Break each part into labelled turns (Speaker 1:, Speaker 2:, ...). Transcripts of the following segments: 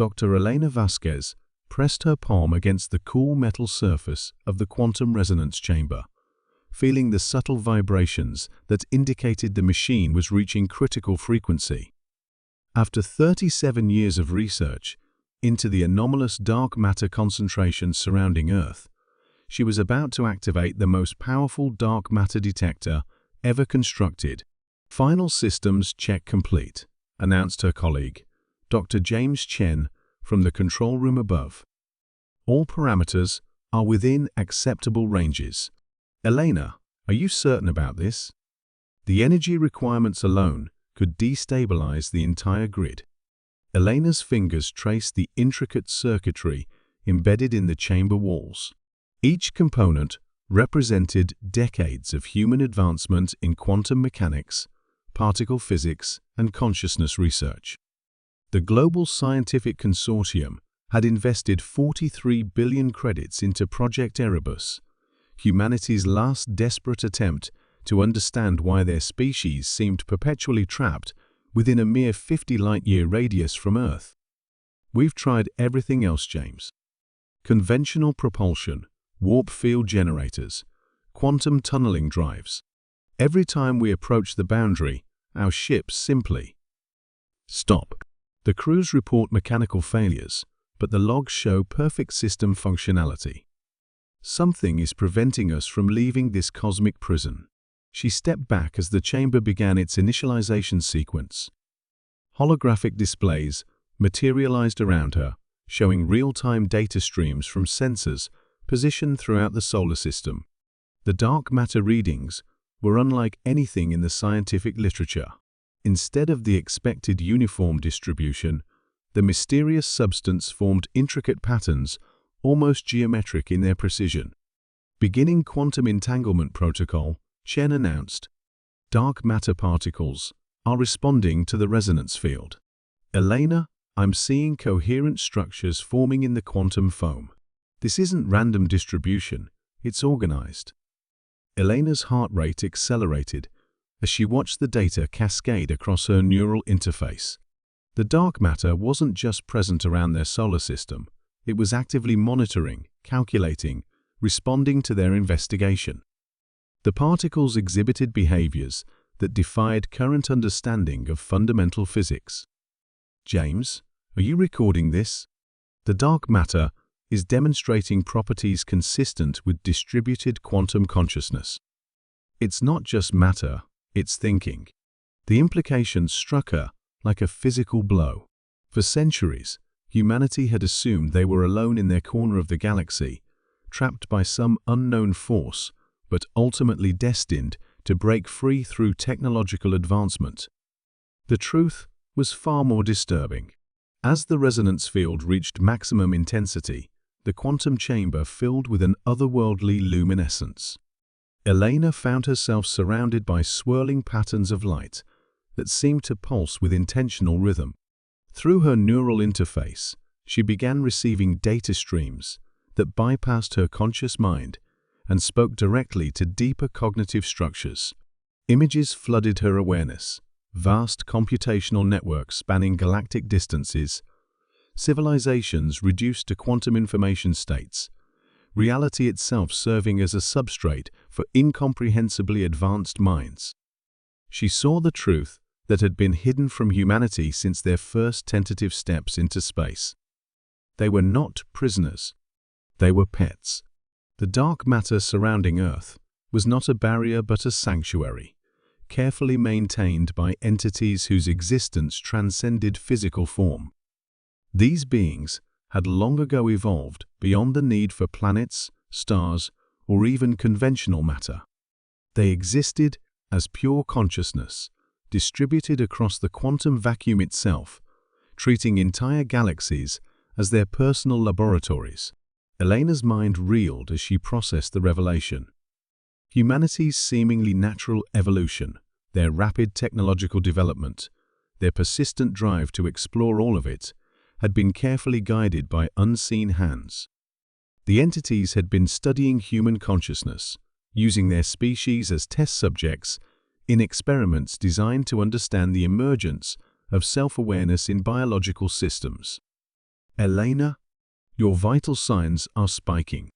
Speaker 1: Dr. Elena Vasquez pressed her palm against the cool metal surface of the quantum resonance chamber, feeling the subtle vibrations that indicated the machine was reaching critical frequency. After 37 years of research into the anomalous dark matter concentrations surrounding Earth, she was about to activate the most powerful dark matter detector ever constructed. "Final systems check complete," announced her colleague, Dr. James Chen, from the control room above. "All parameters are within acceptable ranges." "Elena, are you certain about this? The energy requirements alone could destabilize the entire grid." Elena's fingers traced the intricate circuitry embedded in the chamber walls. Each component represented decades of human advancement in quantum mechanics, particle physics, and consciousness research. The global scientific consortium had invested 43 billion credits into Project Erebus, humanity's last desperate attempt to understand why their species seemed perpetually trapped within a mere 50 light-year radius from Earth. "We've tried everything else, James. Conventional propulsion, warp field generators, quantum tunneling drives. Every time we approach the boundary, our ships simply stop. The crews report mechanical failures, but the logs show perfect system functionality. Something is preventing us from leaving this cosmic prison." She stepped back as the chamber began its initialization sequence. Holographic displays materialized around her, showing real-time data streams from sensors positioned throughout the solar system. The dark matter readings were unlike anything in the scientific literature. Instead of the expected uniform distribution, the mysterious substance formed intricate patterns, almost geometric in their precision. Beginning quantum entanglement protocol, Chen announced, "Dark matter particles are responding to the resonance field. Elena, I'm seeing coherent structures forming in the quantum foam. This isn't random distribution, it's organized." Elena's heart rate accelerated as she watched the data cascade across her neural interface. The dark matter wasn't just present around their solar system, it was actively monitoring, calculating, responding to their investigation. The particles exhibited behaviors that defied current understanding of fundamental physics. "James, are you recording this? The dark matter is demonstrating properties consistent with distributed quantum consciousness. It's not just matter, it's thinking." The implications struck her like a physical blow. For centuries, humanity had assumed they were alone in their corner of the galaxy, trapped by some unknown force, but ultimately destined to break free through technological advancement. The truth was far more disturbing. As the resonance field reached maximum intensity, the quantum chamber filled with an otherworldly luminescence. Elena found herself surrounded by swirling patterns of light that seemed to pulse with intentional rhythm. Through her neural interface, she began receiving data streams that bypassed her conscious mind and spoke directly to deeper cognitive structures. Images flooded her awareness, vast computational networks spanning galactic distances, civilizations reduced to quantum information states, reality itself serving as a substrate for incomprehensibly advanced minds. She saw the truth that had been hidden from humanity since their first tentative steps into space. They were not prisoners. They were pets. The dark matter surrounding Earth was not a barrier but a sanctuary, carefully maintained by entities whose existence transcended physical form. These beings had long ago evolved beyond the need for planets, stars, or even conventional matter. They existed as pure consciousness, distributed across the quantum vacuum itself, treating entire galaxies as their personal laboratories. Elena's mind reeled as she processed the revelation. Humanity's seemingly natural evolution, their rapid technological development, their persistent drive to explore all of it, had been carefully guided by unseen hands. The entities had been studying human consciousness, using their species as test subjects in experiments designed to understand the emergence of self-awareness in biological systems. Elena, your vital signs are spiking.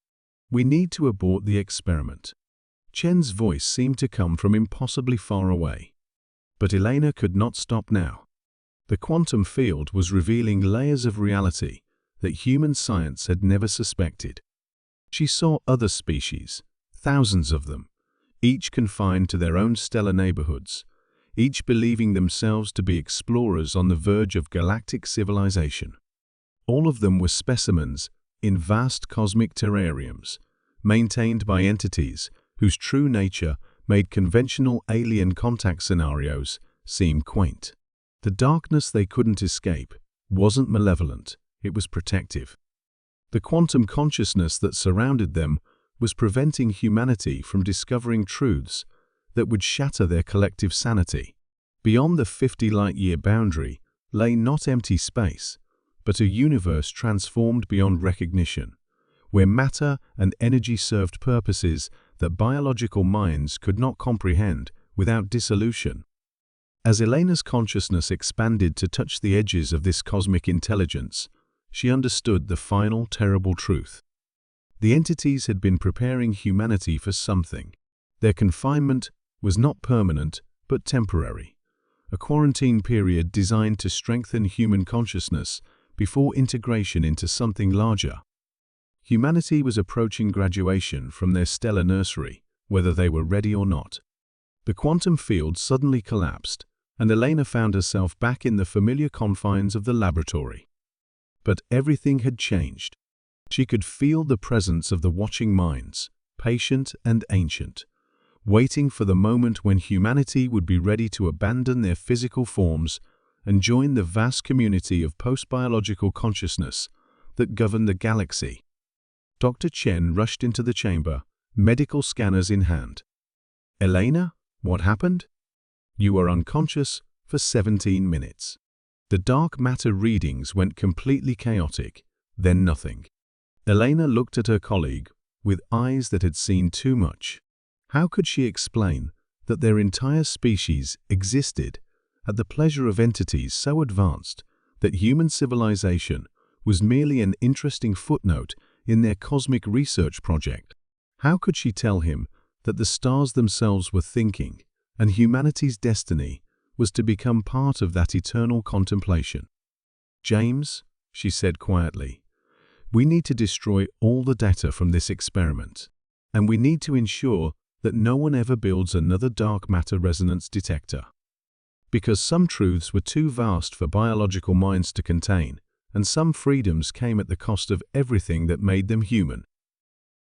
Speaker 1: We need to abort the experiment. Chen's voice seemed to come from impossibly far away. But Elena could not stop now. The quantum field was revealing layers of reality that human science had never suspected. She saw other species, thousands of them, each confined to their own stellar neighborhoods, each believing themselves to be explorers on the verge of galactic civilization. All of them were specimens in vast cosmic terrariums, maintained by entities whose true nature made conventional alien contact scenarios seem quaint. The darkness they couldn't escape wasn't malevolent, it was protective. The quantum consciousness that surrounded them was preventing humanity from discovering truths that would shatter their collective sanity. Beyond the 50-light-year boundary lay not empty space, but a universe transformed beyond recognition, where matter and energy served purposes that biological minds could not comprehend without dissolution. As Elena's consciousness expanded to touch the edges of this cosmic intelligence, she understood the final terrible truth. The entities had been preparing humanity for something. Their confinement was not permanent, but temporary. A quarantine period designed to strengthen human consciousness before integration into something larger. Humanity was approaching graduation from their stellar nursery, whether they were ready or not. The quantum field suddenly collapsed, and Elena found herself back in the familiar confines of the laboratory. But everything had changed. She could feel the presence of the watching minds, patient and ancient, waiting for the moment when humanity would be ready to abandon their physical forms and join the vast community of post-biological consciousness that governed the galaxy. Dr. Chen rushed into the chamber, medical scanners in hand. "Elena, what happened?" "You were unconscious for 17 minutes. The dark matter readings went completely chaotic, then nothing." Elena looked at her colleague with eyes that had seen too much. How could she explain that their entire species existed at the pleasure of entities so advanced that human civilization was merely an interesting footnote in their cosmic research project? How could she tell him that the stars themselves were thinking, and humanity's destiny was to become part of that eternal contemplation? "James," she said quietly, "we need to destroy all the data from this experiment, and we need to ensure that no one ever builds another dark matter resonance detector. Because some truths were too vast for biological minds to contain, and some freedoms came at the cost of everything that made them human."